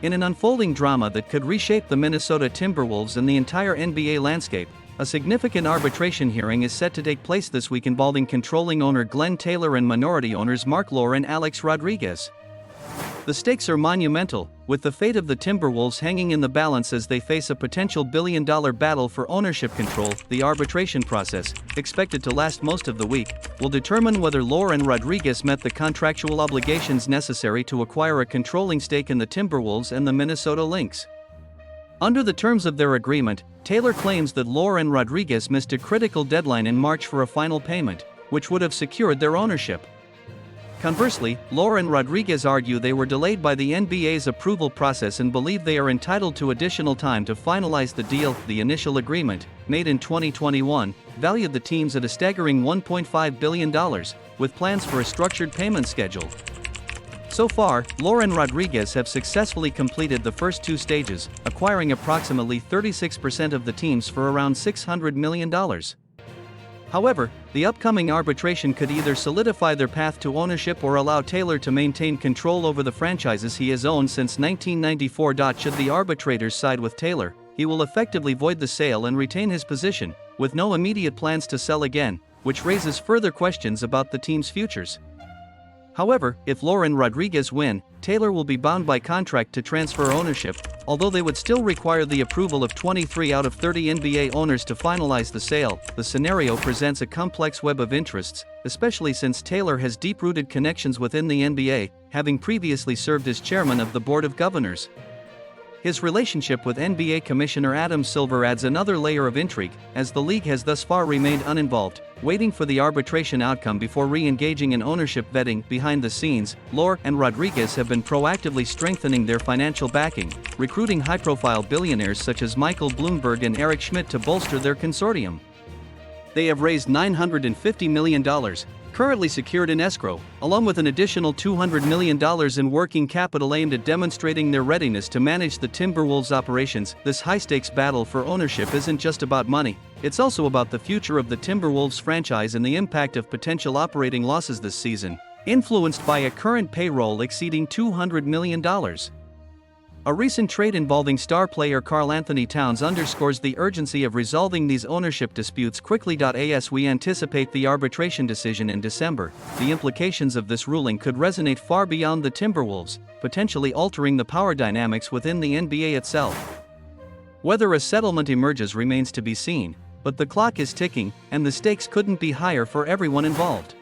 In an unfolding drama that could reshape the Minnesota Timberwolves and the entire NBA landscape, a significant arbitration hearing is set to take place this week involving controlling owner Glen Taylor and minority owners Marc and Alex Rodriguez. The stakes are monumental, with the fate of the Timberwolves hanging in the balance as they face a potential billion-dollar battle for ownership control. The arbitration process, expected to last most of the week, will determine whether and Rodriguez met the contractual obligations necessary to acquire a controlling stake in the Timberwolves and the Minnesota Lynx. Under the terms of their agreement, Taylor claims that and Rodriguez missed a critical deadline in March for a final payment, which would have secured their ownership. Conversely, and Rodriguez argue they were delayed by the NBA's approval process and believe they are entitled to additional time to finalize the deal. The initial agreement, made in 2021, valued the teams at a staggering $1.5 billion, with plans for a structured payment schedule. So far, and Rodriguez have successfully completed the first two stages, acquiring approximately 36% of the teams for around $600 million. However, the upcoming arbitration could either solidify their path to ownership or allow Taylor to maintain control over the franchises he has owned since 1994. Should the arbitrators side with Taylor, he will effectively void the sale and retain his position, with no immediate plans to sell again, which raises further questions about the team's futures. However, if and Rodriguez win, Taylor will be bound by contract to transfer ownership, although they would still require the approval of 23 out of 30 NBA owners to finalize the sale. The scenario presents a complex web of interests, especially since Taylor has deep-rooted connections within the NBA, having previously served as chairman of the Board of Governors. His relationship with NBA Commissioner Adam Silver adds another layer of intrigue, as the league has thus far remained uninvolved, waiting for the arbitration outcome before re-engaging in ownership vetting. Behind the scenes, and Rodriguez have been proactively strengthening their financial backing, recruiting high-profile billionaires such as Michael Bloomberg and Eric Schmidt to bolster their consortium. They have raised $950 million, currently secured in escrow, along with an additional $200 million in working capital aimed at demonstrating their readiness to manage the Timberwolves' operations. This high-stakes battle for ownership isn't just about money, it's also about the future of the Timberwolves franchise and the impact of potential operating losses this season, influenced by a current payroll exceeding $200 million. A recent trade involving star player Karl-Anthony Towns underscores the urgency of resolving these ownership disputes quickly. As we anticipate the arbitration decision in December, the implications of this ruling could resonate far beyond the Timberwolves, potentially altering the power dynamics within the NBA itself. Whether a settlement emerges remains to be seen, but the clock is ticking, and the stakes couldn't be higher for everyone involved.